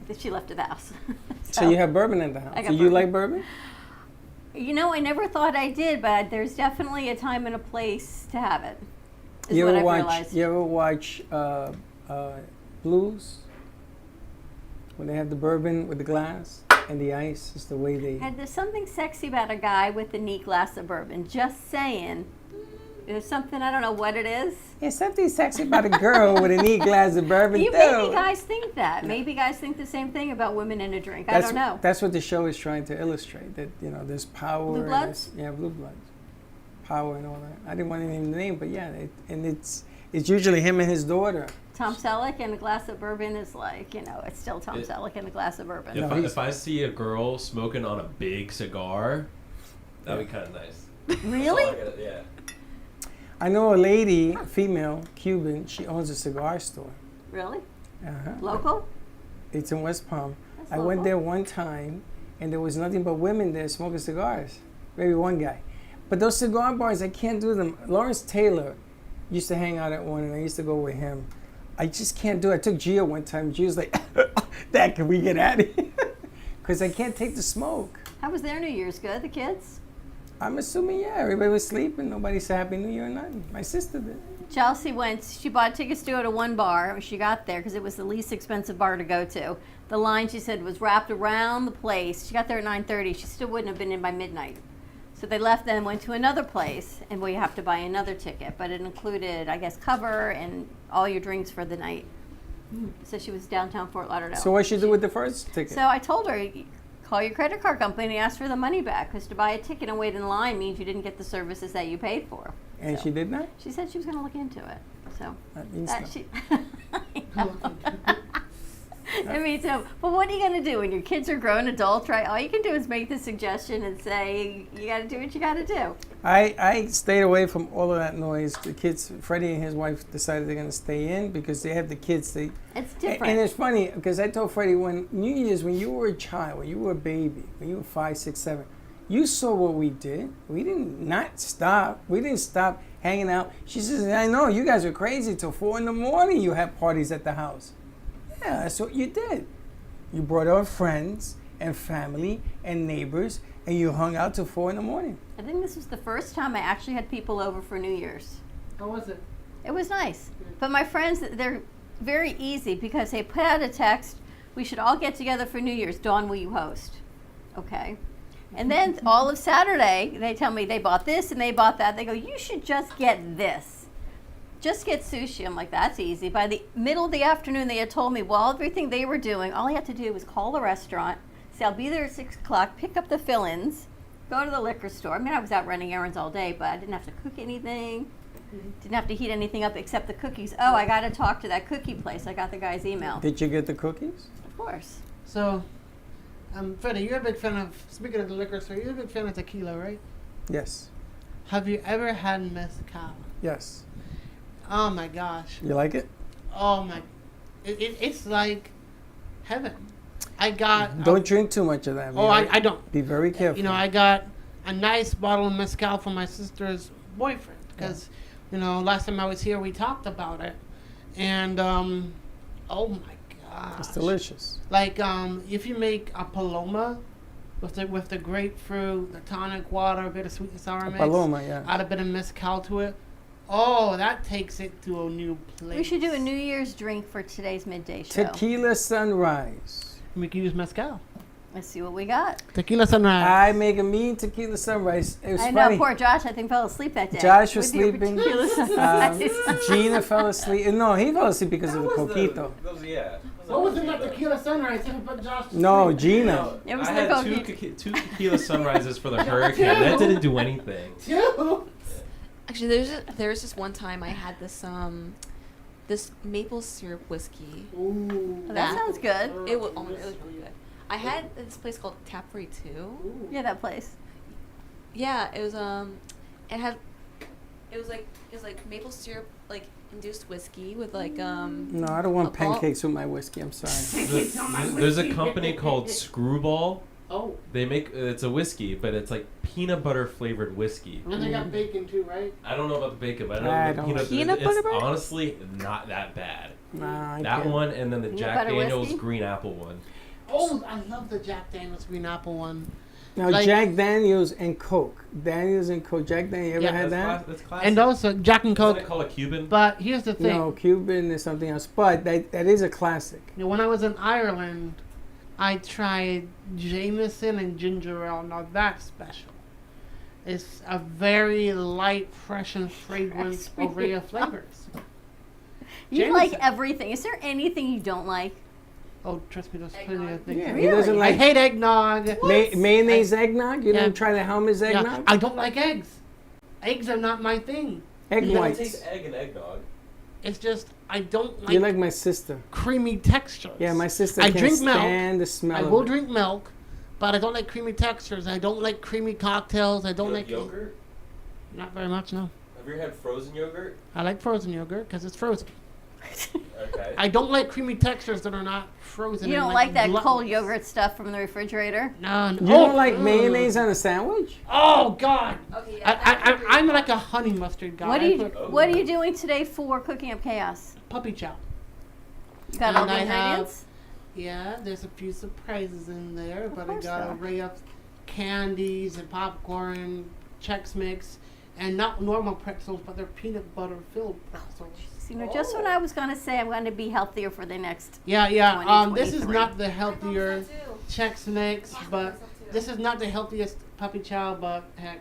Speaker 1: Then she left at the house.
Speaker 2: So you have bourbon in the house.
Speaker 1: I got
Speaker 2: Do you
Speaker 1: bourbon.
Speaker 2: like bourbon?
Speaker 1: You know, I never thought I did, but there's definitely a time and a place to have it. Is
Speaker 2: You
Speaker 1: what
Speaker 2: ever
Speaker 1: I've
Speaker 2: watch?
Speaker 1: realized.
Speaker 2: You ever watch Blues? When they have the bourbon with the glass and the ice, is the way they.
Speaker 1: And there's something sexy about a guy with a neat glass of bourbon. Just saying. There's something, I don't know what it is.
Speaker 2: There's something sexy about a girl with a neat glass of bourbon too.
Speaker 1: Maybe guys think that. Maybe guys think the same thing about women in a drink. I don't know.
Speaker 2: That's what the show is trying to illustrate. That there's power.
Speaker 1: Blue
Speaker 2: and
Speaker 1: Bloods?
Speaker 2: there's- Yeah, Blue Bloods. Power and all that. I didn't want to name the name, but yeah, it's usually him and his daughter.
Speaker 1: Tom Selleck and a glass of bourbon is like, it's still Tom
Speaker 5: It-
Speaker 1: Selleck and a glass of bourbon.
Speaker 2: No,
Speaker 5: If I see a girl smoking on a big cigar, that'd be kind of nice.
Speaker 1: Really?
Speaker 5: That's all I gotta- yeah.
Speaker 2: I know a lady, female, Cuban. She owns a cigar store.
Speaker 1: Really?
Speaker 2: Uh-huh.
Speaker 1: Local?
Speaker 2: It's in West Palm.
Speaker 1: That's
Speaker 2: I went
Speaker 1: local.
Speaker 2: there one time, and there was nothing but women there smoking cigars. Maybe one guy. But those cigar bars, I can't do them. Lawrence Taylor used to hang out at one, and I used to go with him. I just can't do it. I took Gio one time. Gio's like, Dad, can we get out of here? Because I can't take the smoke.
Speaker 1: How was their New Year's? Good, the kids?
Speaker 2: I'm assuming, yeah, everybody was sleeping. Nobody said Happy New Year or nothing. My sister did.
Speaker 1: Chelsea went, she bought tickets to go to one bar when she got there because it was the least expensive bar to go to. The line, she said, was wrapped around the place. She got there at 9:30. She still wouldn't have been in by midnight. So they left then, went to another place, and we have to buy another ticket. But it included, I guess, cover and all your drinks for the night. So she was downtown Fort Lauderdale.
Speaker 2: So what she do with the first ticket?
Speaker 1: So I told her, call your credit card company and ask for the money back, because to buy a ticket and wait in line means you didn't get the services that you paid for.
Speaker 2: And
Speaker 1: So
Speaker 2: she did not?
Speaker 1: She said she was going to look into it. So
Speaker 2: That means
Speaker 1: that
Speaker 2: no.
Speaker 1: she. I mean, so, but what are you going to do when your kids are grown adults, right? All you can do is make the suggestion and say, you got to do what you got to do.
Speaker 2: I stayed away from all of that noise. The kids, Freddie and his wife decided they're going to stay in because they have the kids.
Speaker 1: It's
Speaker 2: And
Speaker 1: different.
Speaker 2: it's funny because I told Freddie when New Year's, when you were a child, when you were a baby, when you were 5, 6, 7, you saw what we did. We didn't not stop. We didn't stop hanging out. She says, I know, you guys are crazy till 4 in the morning you have parties at the house. Yeah, that's what you did. You brought our friends and family and neighbors, and you hung out till 4 in the morning.
Speaker 1: I think this was the first time I actually had people over for New Year's.
Speaker 3: How was it?
Speaker 1: It was nice. But my friends, they're very easy because they put out a text, we should all get together for New Year's. Dawn, will you host? Okay. And then all of Saturday, they tell me they bought this and they bought that. They go, you should just get this. Just get sushi. I'm like, that's easy. By the middle of the afternoon, they had told me, well, everything they were doing, all I had to do was call the restaurant, say, I'll be there at 6 o'clock, pick up the fill-ins, go to the liquor store. I mean, I was out running errands all day, but I didn't have to cook anything. Didn't have to heat anything up except the cookies. Oh, I got to talk to that cookie place. I got the guy's email.
Speaker 2: Did you get the cookies?
Speaker 1: Of course.
Speaker 3: So, Freddie, you're a big fan of, speaking of the liquor store, you're a big fan of tequila, right?
Speaker 2: Yes.
Speaker 3: Have you ever had mezcal?
Speaker 2: Yes.
Speaker 3: Oh my gosh.
Speaker 2: You like it?
Speaker 3: Oh my. It's like heaven. I got.
Speaker 2: Don't drink too much of that.
Speaker 3: Oh,
Speaker 2: man.
Speaker 3: I don't.
Speaker 2: Be very careful.
Speaker 3: You know, I got a nice bottle of mezcal from my sister's boyfriend because, you know, last time I was here we talked about it, and oh my gosh,
Speaker 2: It's delicious.
Speaker 3: Like if you make a paloma with the grapefruit, the tonic water, a bit of sweet and sour mix,
Speaker 2: Paloma, yeah.
Speaker 3: add a bit of mezcal to it. Oh, that takes it to a new place.
Speaker 1: We should do a New Year's drink for today's midday show.
Speaker 2: Tequila sunrise.
Speaker 3: We can use mezcal.
Speaker 1: Let's see what we got.
Speaker 3: Tequila sunrise.
Speaker 2: I make a mean tequila sunrise. It was
Speaker 1: I know,
Speaker 2: funny.
Speaker 1: poor Josh, I think, fell asleep that day.
Speaker 2: Josh was
Speaker 1: with your
Speaker 2: sleeping.
Speaker 1: tequila sunrise.
Speaker 2: Gina fell asleep. No, he fell asleep because of the coquito.
Speaker 3: What was in that tequila sunrise? You put Josh to
Speaker 2: No,
Speaker 3: sleep.
Speaker 2: Gina.
Speaker 1: It was
Speaker 5: I
Speaker 1: the
Speaker 5: had
Speaker 1: coquito.
Speaker 5: two tequila sunrises for the hurricane. That didn't do anything.
Speaker 3: Two.
Speaker 4: Actually, there was just one time I had this this maple syrup whiskey.
Speaker 3: Ooh.
Speaker 1: That sounds good.
Speaker 4: It was really good. I had this place called Tap 42.
Speaker 1: Yeah, that place.
Speaker 4: Yeah, it was it was like maple syrup like induced whiskey with like
Speaker 2: No, I don't want
Speaker 4: a malt.
Speaker 2: pancakes with my whiskey. I'm sorry.
Speaker 5: There's a company called Screwball.
Speaker 3: Oh.
Speaker 5: They make it's a whiskey, but it's like peanut butter flavored whiskey.
Speaker 3: And they got bacon too, right?
Speaker 5: I don't know about the bacon, but
Speaker 2: I
Speaker 5: I know
Speaker 2: don't
Speaker 5: the
Speaker 2: like
Speaker 5: peanut.
Speaker 4: Peanut butter
Speaker 5: It's
Speaker 4: bread?
Speaker 5: honestly not that bad.
Speaker 2: Nah, I
Speaker 5: That
Speaker 2: can't.
Speaker 5: one, and then the
Speaker 1: Peanut
Speaker 5: Jack
Speaker 1: butter
Speaker 5: Daniel's
Speaker 1: whiskey?
Speaker 5: green apple one.
Speaker 3: Oh, I love the Jack Daniel's green apple one.
Speaker 2: Now,
Speaker 3: Like-
Speaker 2: Jack Daniels and Coke. Daniels and Coke. Jack Daniels, you ever
Speaker 3: Yeah,
Speaker 2: had that?
Speaker 5: That's classic.
Speaker 3: And also Jack and
Speaker 5: Isn't
Speaker 3: Coke.
Speaker 5: it called a Cuban?
Speaker 3: But here's the thing.
Speaker 2: No, Cuban is something else. But that is a classic.
Speaker 3: You know, when I was in Ireland, I tried Jameson and ginger ale. Now that's special. It's a very light, fresh, and fragrant
Speaker 1: Sweet.
Speaker 3: array of flavors.
Speaker 1: You
Speaker 3: Jameson.
Speaker 1: like everything. Is there anything you don't like?
Speaker 3: Oh, trust me, there's plenty of things.
Speaker 2: Yeah,
Speaker 1: Really?
Speaker 2: he doesn't
Speaker 3: I
Speaker 2: like
Speaker 3: hate eggnog.
Speaker 2: mayonnaise eggnog. You
Speaker 3: Yeah.
Speaker 2: didn't try the Helmets
Speaker 3: Yeah,
Speaker 2: eggnog?
Speaker 3: I don't like eggs. Eggs are not my thing.
Speaker 2: Egg
Speaker 5: You don't
Speaker 2: whites.
Speaker 5: taste egg and eggnog.
Speaker 3: It's just I don't
Speaker 2: You're
Speaker 3: like
Speaker 2: like my sister.
Speaker 3: creamy textures.
Speaker 2: Yeah, my sister
Speaker 3: I
Speaker 2: can't
Speaker 3: drink milk.
Speaker 2: stand the smell
Speaker 3: I
Speaker 2: of
Speaker 3: will
Speaker 2: it.
Speaker 3: drink milk, but I don't like creamy textures. I don't like creamy cocktails. I don't
Speaker 5: You
Speaker 3: like
Speaker 5: yogurt.
Speaker 3: Not very much, no.
Speaker 5: Have you ever had frozen yogurt?
Speaker 3: I like frozen yogurt because it's frozen.
Speaker 5: Okay.
Speaker 3: I don't like creamy textures that are not frozen.
Speaker 1: You
Speaker 3: and
Speaker 1: don't like that cold
Speaker 3: glutinous.
Speaker 1: yogurt stuff from the refrigerator?
Speaker 3: No, no.
Speaker 2: You don't like mayonnaise on a sandwich?
Speaker 3: Oh God!
Speaker 4: Okay,
Speaker 3: I'm like a honey mustard guy.
Speaker 1: What are
Speaker 3: I
Speaker 1: you
Speaker 3: put
Speaker 1: What are you doing today for Cooking Up Chaos?
Speaker 3: puppy chow.
Speaker 1: You got all
Speaker 3: And
Speaker 1: the
Speaker 3: I have-
Speaker 1: ingredients?
Speaker 3: Yeah, there's a few surprises in there, but I
Speaker 1: course
Speaker 3: got
Speaker 1: so.
Speaker 3: an array of candies and popcorn, Chex Mix, and not normal pretzels, but they're peanut butter filled pretzels.
Speaker 1: You know, just when I was going to say I'm going to be healthier for the next.
Speaker 3: Yeah. This is
Speaker 1: 2023.
Speaker 3: not the healthier Chex Mix, but this is not the healthiest puppy chow, but heck,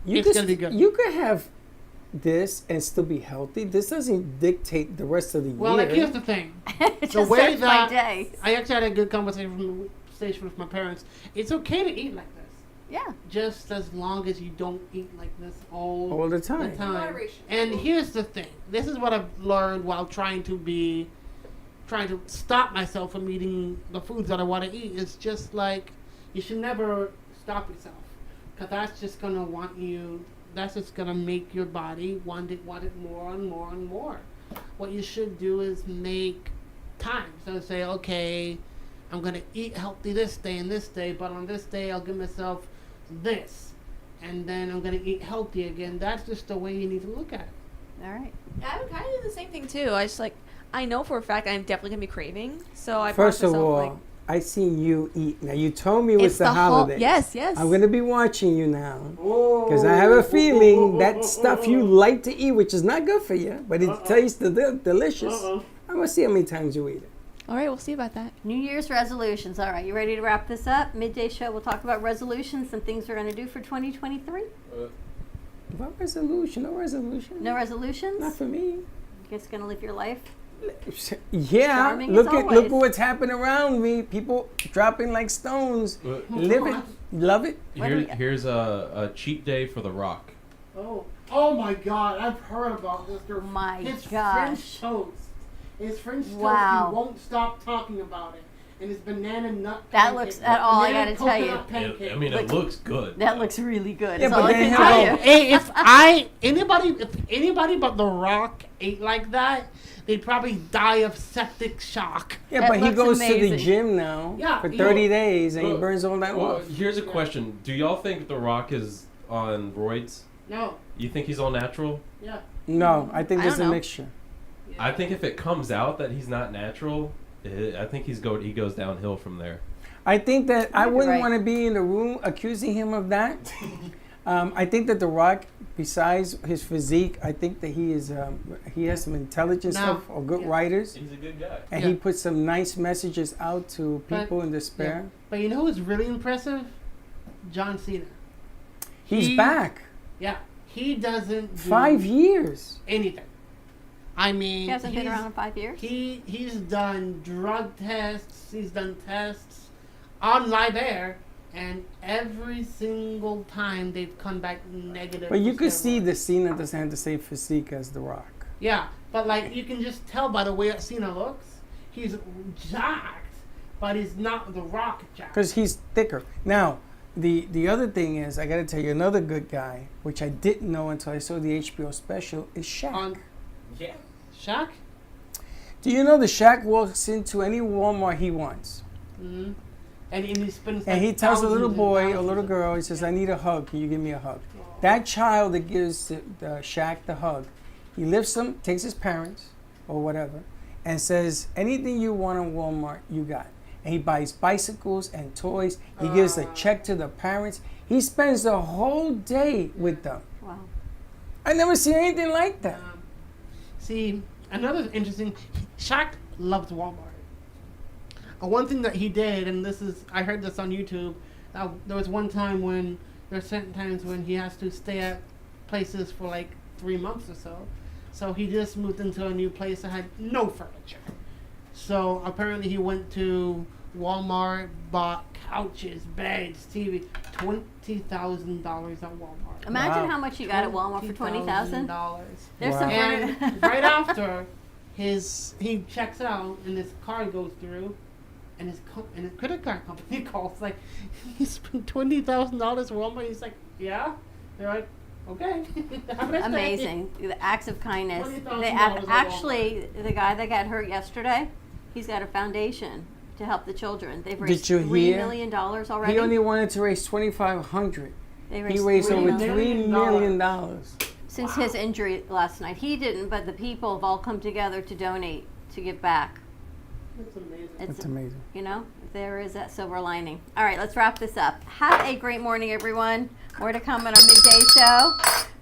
Speaker 2: You
Speaker 3: It's
Speaker 2: could,
Speaker 3: gonna be good.
Speaker 2: You could have this and still be healthy. This doesn't dictate the rest of the
Speaker 3: well,
Speaker 2: year.
Speaker 3: like here's the thing.
Speaker 1: It
Speaker 3: The
Speaker 1: just
Speaker 3: way
Speaker 1: starts my
Speaker 3: that
Speaker 1: day.
Speaker 3: I actually had a good conversation with my parents. It's okay to eat like this,
Speaker 1: Yeah.
Speaker 3: just as long as you don't eat like this
Speaker 2: all the time.
Speaker 4: Moderation.
Speaker 3: And here's the thing. This is what I've learned while trying to stop myself from eating the foods that I want to eat. It's just like you should never stop yourself, because that's just gonna that's just gonna make your body want it more and more and more. What you should do is make time. So say, okay, I'm gonna eat healthy this day and this day, but on this day I'll give myself this, and then I'm gonna eat healthy again. That's just the way you need to look at it.
Speaker 1: All right.
Speaker 4: Yeah, I would kind of do the same thing too. I know for a fact I'm definitely gonna be craving, so I
Speaker 2: First
Speaker 4: promised
Speaker 2: of
Speaker 4: myself,
Speaker 2: all,
Speaker 4: like,
Speaker 2: I seen you eat. Now you told me it was
Speaker 4: It's
Speaker 2: the
Speaker 4: whole-
Speaker 2: holidays.
Speaker 4: yes.
Speaker 2: I'm gonna be watching you now because I have a feeling that stuff you like to eat, which is not good for you, but it tastes delicious. I'm gonna see how many times you eat it.
Speaker 4: All right, we'll see about that.
Speaker 1: New Year's resolutions. All right, you ready to wrap this up? Midday show, we'll talk about resolutions, some things we're going to do for 2023.
Speaker 2: What resolution? No resolution.
Speaker 1: No resolutions?
Speaker 2: Not for me.
Speaker 1: Just going to live your life?
Speaker 2: Yeah,
Speaker 1: Charming
Speaker 2: look
Speaker 1: as
Speaker 2: at
Speaker 1: always.
Speaker 2: what's happened around me. People dropping like stones. Live it, love it.
Speaker 1: What do we-
Speaker 5: Here's a cheat day for The Rock.
Speaker 3: Oh my God! I've heard about this.
Speaker 1: My
Speaker 3: his
Speaker 1: gosh.
Speaker 3: French toast. His French toast.
Speaker 1: Wow.
Speaker 3: He won't stop talking about it. And his banana nut.
Speaker 1: That
Speaker 3: pancake.
Speaker 1: looks- at all, I
Speaker 3: Banana
Speaker 1: gotta tell you.
Speaker 3: coconut pancake.
Speaker 5: It looks good.
Speaker 1: That looks really good.
Speaker 2: Yeah,
Speaker 1: That's all
Speaker 2: but
Speaker 1: I
Speaker 2: then
Speaker 1: can
Speaker 2: he'll
Speaker 1: tell
Speaker 2: go-
Speaker 1: you.
Speaker 3: Hey, if anybody but The Rock ate like that, they'd probably die of septic shock.
Speaker 2: Yeah,
Speaker 1: That
Speaker 2: but he
Speaker 1: looks
Speaker 2: goes to the
Speaker 1: amazing.
Speaker 2: gym now
Speaker 3: Yeah,
Speaker 2: for
Speaker 3: he
Speaker 2: 30
Speaker 3: goes-
Speaker 2: days and he
Speaker 5: Well,
Speaker 2: burns all that
Speaker 5: Well,
Speaker 2: off.
Speaker 5: here's a question: do y'all think The Rock is on roids?
Speaker 3: No.
Speaker 5: You think he's all natural?
Speaker 3: Yeah.
Speaker 2: No, I think
Speaker 1: I
Speaker 2: there's
Speaker 1: don't
Speaker 2: a
Speaker 1: know.
Speaker 2: mixture.
Speaker 5: I think if it comes out that he's not natural, I think he goes downhill from there.
Speaker 2: I think that I
Speaker 1: You're
Speaker 2: wouldn't
Speaker 1: right.
Speaker 2: want to be in the room accusing him of that. I think that The Rock, besides his physique, I think that he has some intelligent
Speaker 3: No.
Speaker 2: stuff or good writers,
Speaker 5: He's a good guy.
Speaker 2: and
Speaker 3: Yeah.
Speaker 2: he puts some nice messages out to
Speaker 3: But-
Speaker 2: people in despair.
Speaker 3: But you know who's really impressive? John Cena.
Speaker 2: He's
Speaker 3: He-
Speaker 2: back.
Speaker 3: Yeah. He doesn't do
Speaker 2: 5 years.
Speaker 3: anything. I mean,
Speaker 1: He hasn't been
Speaker 3: he's-
Speaker 1: around in 5 years?
Speaker 3: He's done drug tests. He's done tests on live air, and every single time they've come back negative.
Speaker 2: But you
Speaker 3: for
Speaker 2: could see
Speaker 3: steroids.
Speaker 2: the Cena doesn't have the same physique as The Rock.
Speaker 3: Yeah, but like you can just tell by the way that Cena looks, he's jacked, but he's not The Rock jacked.
Speaker 2: Because he's thicker. Now, the other thing is, I got to tell you, another good guy, which I didn't know until I saw the HBO special, is Shaq.
Speaker 3: On Shaq.
Speaker 2: Do you know that Shaq walks into any Walmart he wants?
Speaker 3: Mm-hmm. And he spends.
Speaker 2: And
Speaker 3: like
Speaker 2: he tells a little
Speaker 3: thousands and
Speaker 2: boy or
Speaker 3: thousands
Speaker 2: little
Speaker 3: of-
Speaker 2: girl, he says, I need a hug. Can you give me a hug? That child that gives the Shaq the hug, he lifts him, takes his parents or whatever, and says, anything you want in Walmart, you got. And he buys bicycles and toys. He gives a check to the parents. He spends the whole day with them.
Speaker 1: Wow.
Speaker 2: I never seen anything like that.
Speaker 3: See, another interesting. Shaq loves Walmart. One thing that he did, and I heard this on YouTube. There was one time when there's certain times when he has to stay at places for like 3 months or so. So he just moved into a new place that had no furniture. So apparently he went to Walmart, bought couches, beds, TV, $20,000 at Walmart.
Speaker 1: Imagine
Speaker 2: Wow.
Speaker 1: how much you got at Walmart for $20,000. There's
Speaker 2: Wow.
Speaker 1: some
Speaker 3: And
Speaker 1: furniture.
Speaker 3: right after he checks out and his card goes through, and his credit card company calls like, he spent $20,000 at Walmart. He's like, yeah. They're like, okay. Have a nice day."
Speaker 1: Amazing. The acts of kindness.
Speaker 3: $20,000
Speaker 1: They
Speaker 3: at
Speaker 1: actually, the guy that got hurt yesterday, he's got a foundation to help the children. They've raised
Speaker 2: Did you
Speaker 1: $3
Speaker 2: hear?
Speaker 1: million already.
Speaker 2: He only wanted to raise $2,500.
Speaker 1: They
Speaker 2: He raised
Speaker 1: $3
Speaker 2: over
Speaker 1: million.
Speaker 2: $3 million.
Speaker 1: Since his injury last night. He didn't, but the people have all come together to donate, to give back.
Speaker 3: That's amazing.
Speaker 2: That's amazing.
Speaker 1: You know, there is that silver lining. All right, let's wrap this up. Have a great morning, everyone. More to come on our midday show.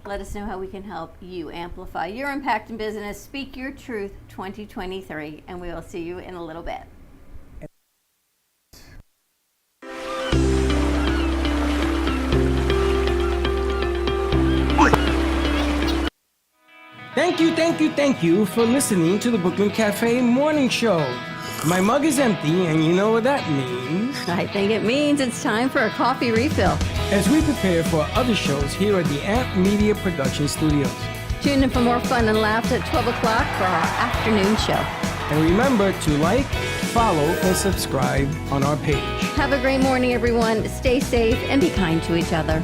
Speaker 1: Let us know how we can help you amplify your impact in business. Speak Your Truth 2023, and we will see you in a little bit.
Speaker 2: Thank you for listening to the Brooklyn Cafe Morning Show. My mug is empty, and you know what that means.
Speaker 1: I think it means it's time for a coffee refill.
Speaker 2: As we prepare for other shows here at the Amp Media Production Studios.
Speaker 1: Tune in for more fun and laughs at 12 o'clock for our afternoon show.
Speaker 2: And remember to like, follow, and subscribe on our page.
Speaker 1: Have a great morning, everyone. Stay safe and be kind to each other.